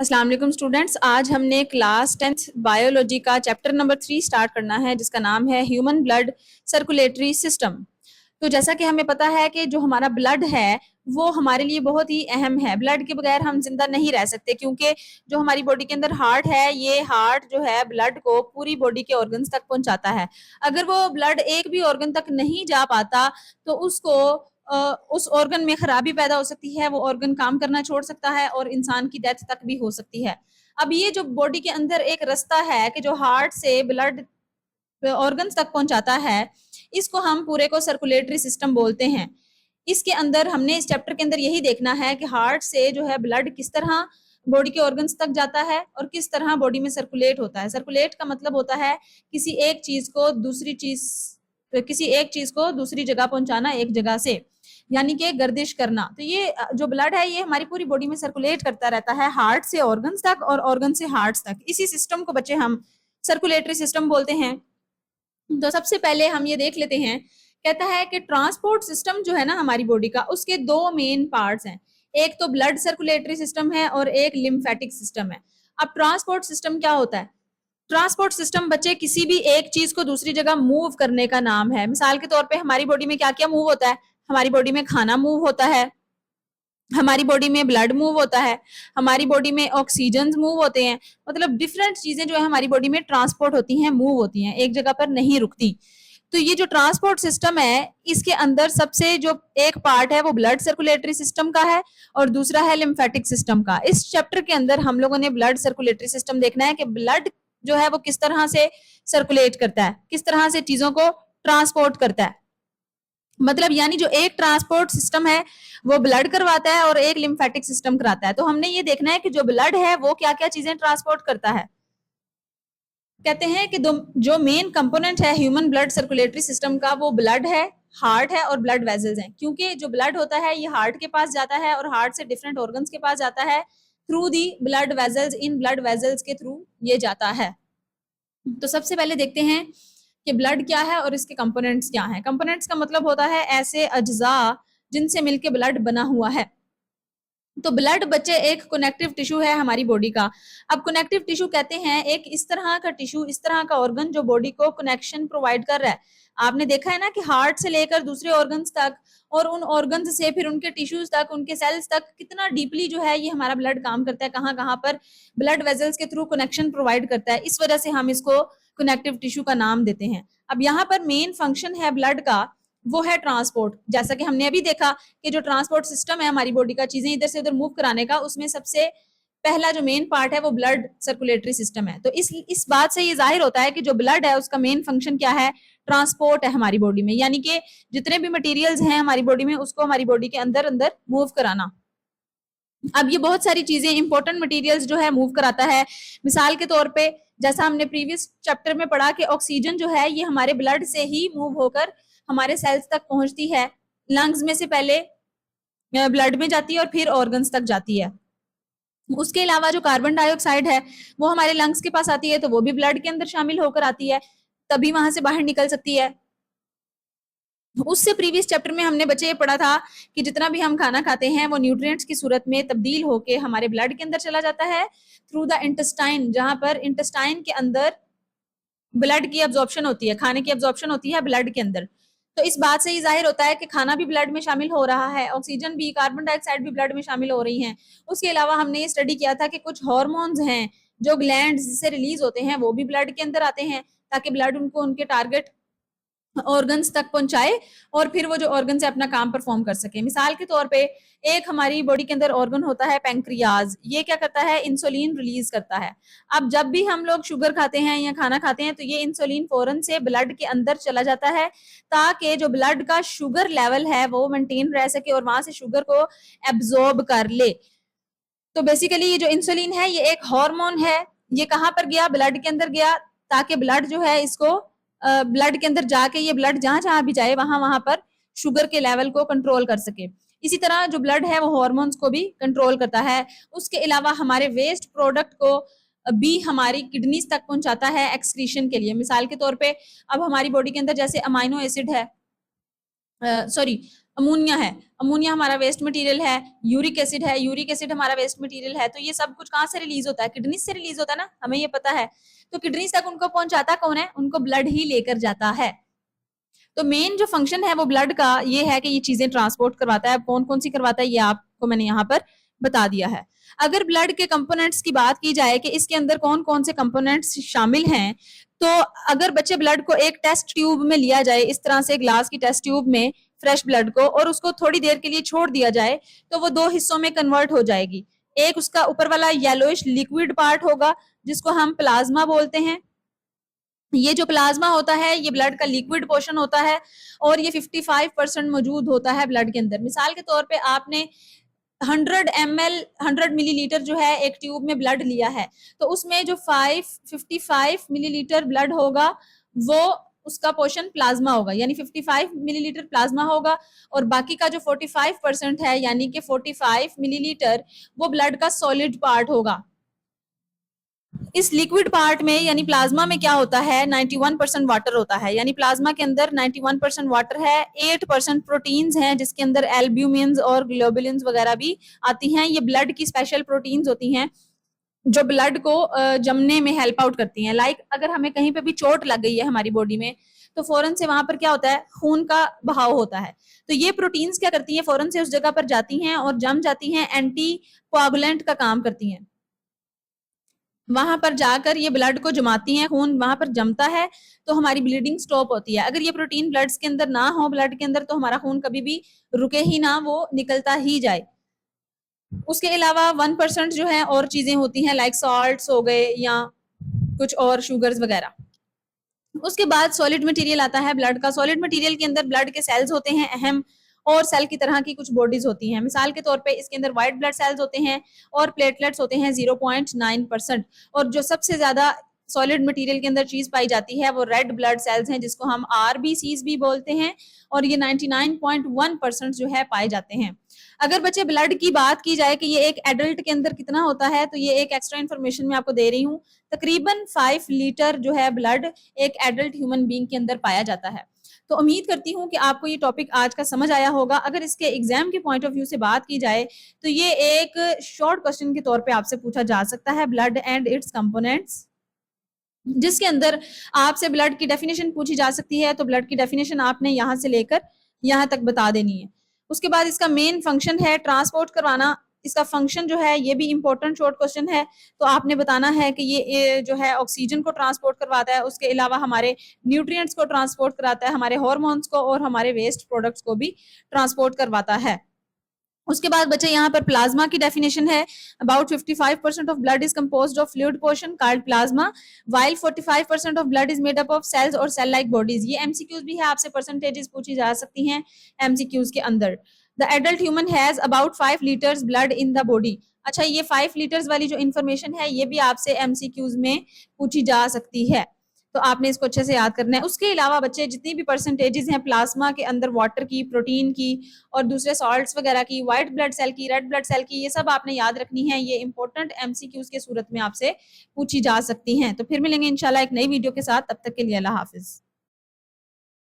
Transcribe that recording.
अस्सलाम वालेकुम स्टूडेंट्स। आज हमने क्लास 10th बायोलॉजी का चैप्टर नंबर 3 स्टार्ट करना है, जिसका नाम है ह्यूमन ब्लड सर्कुलेटरी सिस्टम। तो जैसा कि हमें पता है कि जो हमारा ब्लड है वो हमारे लिए बहुत ही अहम है। ब्लड के बगैर हम जिंदा नहीं रह सकते, क्योंकि जो हमारी बॉडी के अंदर हार्ट है, ये हार्ट जो है ब्लड को पूरी बॉडी के ऑर्गन्स तक पहुंचाता है। अगर वो ब्लड एक भी ऑर्गन तक नहीं जा पाता तो उसको उस ऑर्गन में खराबी पैदा हो सकती है, वो ऑर्गन काम करना छोड़ सकता है और इंसान की डेथ तक भी हो सकती है। अब ये जो बॉडी के अंदर एक रास्ता है कि जो हार्ट से ब्लड ऑर्गन्स तक पहुंचाता है, इसको हम पूरे को सर्कुलेटरी सिस्टम बोलते हैं। इसके अंदर हमने इस चैप्टर के अंदर यही देखना है कि हार्ट से जो है ब्लड किस तरह बॉडी के ऑर्गन्स तक जाता है और किस तरह बॉडी में सर्कुलेट होता है। सर्कुलेट का मतलब होता है किसी एक चीज को दूसरी जगह पहुंचाना, एक जगह से, यानी कि गर्दिश करना। तो ये जो ब्लड है ये हमारी पूरी बॉडी में सर्कुलेट करता रहता है, हार्ट से ऑर्गन्स तक और ऑर्गन से हार्ट तक। इसी सिस्टम को बच्चे हम सर्कुलेटरी सिस्टम बोलते हैं। तो सबसे पहले हम ये देख लेते हैं, कहता है कि ट्रांसपोर्ट सिस्टम जो है ना हमारी बॉडी का, उसके दो मेन पार्ट्स हैं। एक तो ब्लड सर्कुलेटरी सिस्टम है और एक लिम्फेटिक सिस्टम है। अब ट्रांसपोर्ट सिस्टम क्या होता है? ट्रांसपोर्ट सिस्टम बच्चे किसी भी एक चीज को दूसरी जगह मूव करने का नाम है। मिसाल के तौर पे हमारी बॉडी में क्या क्या मूव होता है? हमारी बॉडी में खाना मूव होता है, हमारी बॉडी में ब्लड मूव होता है, हमारी बॉडी में ऑक्सीजन मूव होते हैं। मतलब डिफरेंट चीजें जो है हमारी बॉडी में ट्रांसपोर्ट होती हैं, मूव होती हैं, एक जगह पर नहीं रुकती। तो ये जो ट्रांसपोर्ट सिस्टम है, इसके अंदर सबसे जो एक पार्ट है वो ब्लड सर्कुलेटरी सिस्टम का है और दूसरा है लिम्फेटिक सिस्टम का। इस चैप्टर के अंदर हम लोगों ने ब्लड सर्कुलेटरी सिस्टम देखना है कि ब्लड जो है वो किस तरह से सर्कुलेट करता है, किस तरह से चीजों को ट्रांसपोर्ट करता है। मतलब यानी जो एक ट्रांसपोर्ट सिस्टम है वो ब्लड करवाता है और एक लिम्फेटिक सिस्टम कराता है। तो हमने ये देखना है कि जो ब्लड है वो क्या क्या चीजें ट्रांसपोर्ट करता है। कहते हैं कि जो मेन कंपोनेंट है ह्यूमन ब्लड सर्कुलेटरी सिस्टम का, वो ब्लड है, हार्ट है और ब्लड वेजल्स हैं। क्योंकि जो ब्लड होता है ये हार्ट के पास जाता है और हार्ट से डिफरेंट ऑर्गन्स के पास जाता है through the blood vessels. In blood vessels के थ्रू ये जाता है। तो सबसे पहले देखते हैं कि ब्लड क्या है और इसके कंपोनेंट्स क्या हैं। कंपोनेंट्स का मतलब होता है ऐसे अज्जा जिनसे मिलके ब्लड बना हुआ है। तो ब्लड बच्चे एक कनेक्टिव टिश्यू है हमारी बॉडी का। अब कनेक्टिव टिश्यू कहते हैं एक इस तरह का टिश्यू, इस तरह का ऑर्गन जो बॉडी को कनेक्शन प्रोवाइड कर रहा है। आपने देखा है ना कि हार्ट से लेकर दूसरे ऑर्गन्स तक और उन ऑर्गन्स से फिर उनके टिश्यूज तक, उनके सेल्स तक कितना डीपली जो है ये हमारा ब्लड काम करता है, कहाँ कहाँ पर ब्लड वेजल्स के थ्रू कनेक्शन प्रोवाइड करता है। इस वजह से हम इसको कनेक्टिव टिश्यू का नाम देते हैं। अब यहाँ पर मेन फंक्शन है ब्लड का, वो है ट्रांसपोर्ट। जैसा कि हमने अभी देखा कि जो ट्रांसपोर्ट सिस्टम है हमारी बॉडी का, चीजें इधर से उधर मूव कराने का, उसमें सबसे पहला जो मेन पार्ट है वो ब्लड सर्कुलेटरी सिस्टम है। तो इस बात से ये जाहिर होता है कि जो ब्लड है उसका मेन फंक्शन क्या है? ट्रांसपोर्ट है हमारी बॉडी में, यानी कि जितने भी मटेरियल्स हैं हमारी बॉडी में उसको हमारी बॉडी के अंदर अंदर मूव कराना। अब ये बहुत सारी चीजें, इंपॉर्टेंट मटेरियल्स जो है मूव कराता है। मिसाल के तौर पे जैसा हमने प्रीवियस चैप्टर में पढ़ा कि ऑक्सीजन जो है ये हमारे ब्लड से ही मूव होकर हमारे सेल्स तक पहुंचती है। लंग्स में से पहले ब्लड में जाती है और फिर ऑर्गन्स तक जाती है। उसके अलावा जो कार्बन डाइऑक्साइड है वो हमारे लंग्स के पास आती है, तो वो भी ब्लड के अंदर शामिल होकर आती है, तभी वहां से बाहर निकल सकती है। उससे प्रीवियस चैप्टर में हमने बच्चे ये पढ़ा था कि जितना भी हम खाना खाते हैं वो न्यूट्रिएंट्स की सूरत में तब्दील होके हमारे ब्लड के अंदर चला जाता है थ्रू द इंटेस्टाइन, जहां पर इंटेस्टाइन के अंदर ब्लड की अब्जॉर्प्शन होती है, खाने की अब्जॉर्प्शन होती है ब्लड के अंदर। तो इस बात से ही जाहिर होता है कि खाना भी ब्लड में शामिल हो रहा है, ऑक्सीजन भी, कार्बन डाइऑक्साइड भी ब्लड में शामिल हो रही हैं। उसके अलावा हमने ये स्टडी किया था कि कुछ हार्मोन्स हैं जो ग्लैंड्स से रिलीज होते हैं, वो भी ब्लड के अंदर आते हैं ताकि ब्लड उनको उनके टारगेट ऑर्गन्स तक पहुंचाए और फिर वो जो ऑर्गन से अपना काम परफॉर्म कर सके। मिसाल के तौर पे एक हमारी बॉडी के अंदर ऑर्गन होता है पैंक्रियाज, ये क्या करता है? इंसुलिन रिलीज करता है। अब जब भी हम लोग शुगर खाते हैं या खाना खाते हैं तो ये इंसुलिन फौरन से ब्लड के अंदर चला जाता है ताकि जो ब्लड का शुगर लेवल है वो मेंटेन रह सके और वहां से शुगर को एब्जॉर्ब कर ले। तो बेसिकली ये जो इंसुलिन है ये एक हार्मोन है, ये कहाँ पर गया? ब्लड के अंदर गया, ताकि ब्लड जो है इसको ब्लड के अंदर जाके ये ब्लड जहां जहां भी जाए वहां वहां पर शुगर के लेवल को कंट्रोल कर सके। इसी तरह जो ब्लड है वो हार्मोन्स को भी कंट्रोल करता है। उसके अलावा हमारे वेस्ट प्रोडक्ट को भी हमारी किडनीज तक पहुंचाता है एक्सक्रीशन के लिए। मिसाल के तौर पे अब हमारी बॉडी के अंदर जैसे अमाइनो एसिड है, सॉरी, अमोनिया है, अमोनिया हमारा वेस्ट मटेरियल है, यूरिक एसिड है, यूरिक एसिड हमारा वेस्ट मटेरियल है। तो ये सब कुछ कहाँ से रिलीज होता है? किडनी से रिलीज होता है ना, हमें ये पता है। तो किडनी तक उनको पहुंचाता कौन है? उनको ब्लड ही लेकर जाता है। तो मेन जो फंक्शन है वो ब्लड का ये है कि ये चीजें ट्रांसपोर्ट करवाता है। कौन कौन सी करवाता है ये आपको मैंने यहाँ पर बता दिया है। अगर ब्लड के कंपोनेंट्स की बात की जाए कि इसके अंदर कौन कौन से कंपोनेंट्स शामिल हैं, तो अगर बच्चे ब्लड को एक टेस्ट ट्यूब में लिया जाए, इस तरह से ग्लास की टेस्ट ट्यूब में फ्रेश ब्लड को, और उसको थोड़ी देर के लिए छोड़ दिया जाए, तो वो दो हिस्सों में कन्वर्ट हो जाएगी। एक उसका ऊपर वाला येलोइश लिक्विड पार्ट होगा जिसको हम प्लाज्मा बोलते हैं। ये जो प्लाज्मा होता है ये ब्लड का लिक्विड पोर्शन होता है और ये 55% मौजूद होता है ब्लड के अंदर। मिसाल के तौर पे आपने 100 ml 100 मिलीलीटर जो है एक ट्यूब में ब्लड लिया है, तो उसमें जो 55 मिलीलीटर ब्लड होगा वो उसका पोर्शन प्लाज्मा होगा, यानी 55 मिलीलीटर प्लाज्मा होगा, और बाकी का जो 45% है यानी कि 45 मिलीलीटर वो ब्लड का सॉलिड पार्ट होगा। इस लिक्विड पार्ट में यानी प्लाज्मा में क्या होता है, 91% वाटर होता है, यानी प्लाज्मा के अंदर 91% वाटर है, 8% प्रोटीन्स हैं जिसके अंदर एल्ब्यूमिन्स और ग्लोबुलिन्स वगैरह भी आती हैं। ये ब्लड की स्पेशल प्रोटीन्स होती हैं जो ब्लड को जमने में हेल्प आउट करती हैं। लाइक अगर हमें कहीं पे भी चोट लग गई है हमारी बॉडी में, तो फौरन से वहां पर क्या होता है, खून का बहाव होता है। तो ये प्रोटीन्स क्या करती हैं, फौरन से उस जगह पर जाती हैं और जम जाती हैं, एंटी कोआगुलेंट का काम करती हैं। वहां पर जाकर ये ब्लड को जमाती हैं, खून वहां पर जमता है तो हमारी ब्लीडिंग स्टॉप होती है। अगर ये प्रोटीन ब्लड के अंदर ना हो, ब्लड के अंदर, तो हमारा खून कभी भी रुके ही ना, वो निकलता ही जाए। उसके अलावा 1% जो है और चीजें होती हैं, लाइक सॉल्ट्स हो गए या कुछ और शुगर्स वगैरह। उसके बाद सॉलिड मटेरियल आता है ब्लड का। सॉलिड मटेरियल के अंदर ब्लड के सेल्स होते हैं अहम, और सेल की तरह की कुछ बॉडीज होती हैं। मिसाल के तौर पे इसके अंदर व्हाइट ब्लड सेल्स होते हैं और प्लेटलेट्स होते हैं 0.9%। और जो सबसे ज्यादा सॉलिड मटेरियल के अंदर चीज पाई जाती है वो रेड ब्लड सेल्स हैं जिसको हम आरबीसीज भी बोलते हैं, और ये 99.1% जो है पाए जाते हैं। अगर बच्चे ब्लड की बात की जाए कि ये एक एडल्ट के अंदर कितना होता है, तो ये एक एक्स्ट्रा इन्फॉर्मेशन मैं आपको दे रही हूँ। तकरीबन 5 लीटर जो है ब्लड एक एडल्ट ह्यूमन बीइंग के अंदर पाया जाता है। तो उम्मीद करती हूँ कि आपको ये टॉपिक आज का समझ आया होगा। अगर इसके एग्जाम के पॉइंट ऑफ व्यू से बात की जाए तो ये एक शॉर्ट क्वेश्चन के तौर पे आपसे पूछा जा सकता है, ब्लड एंड इट्स कंपोनेंट्स, जिसके अंदर आपसे ब्लड की डेफिनेशन पूछी जा सकती है। तो ब्लड की डेफिनेशन आपने यहाँ से लेकर यहाँ तक बता देनी है। उसके बाद इसका मेन फंक्शन है ट्रांसपोर्ट करवाना। इसका फंक्शन जो है ये भी इंपॉर्टेंट शॉर्ट क्वेश्चन है, तो आपने बताना है कि ये जो है ऑक्सीजन को ट्रांसपोर्ट करवाता है, उसके अलावा हमारे न्यूट्रिएंट्स को ट्रांसपोर्ट कराता है, हमारे हार्मोन्स को और हमारे वेस्ट प्रोडक्ट्स को भी ट्रांसपोर्ट करवाता है। उसके बाद बच्चे यहाँ पर प्लाज्मा की डेफिनेशन है, about 55% of blood is composed of fluid portion called plasma, while 45% of blood is made up of cells और सेल लाइक बॉडीज। ये एमसीक्यूज भी है, आपसे परसेंटेजेस पूछी जा सकती हैं एमसीक्यूज के अंदर। The adult human has about 5 litres blood in the body. अच्छा, ये 5 लीटर्स वाली जो इन्फॉर्मेशन है ये भी आपसे एमसीक्यूज में पूछी जा सकती है, तो आपने इसको अच्छे से याद करना है। उसके अलावा बच्चे जितनी भी परसेंटेजेस हैं प्लाज्मा के अंदर, वाटर की, प्रोटीन की और दूसरे सॉल्ट्स वगैरह की, व्हाइट ब्लड सेल की, रेड ब्लड सेल की, ये सब आपने याद रखनी है। ये इंपॉर्टेंट एमसीक्यूज के सूरत में आपसे पूछी जा सकती हैं। तो फिर मिलेंगे इंशाल्लाह एक नई वीडियो के साथ, तब तक के लिए अल्लाह हाफिज।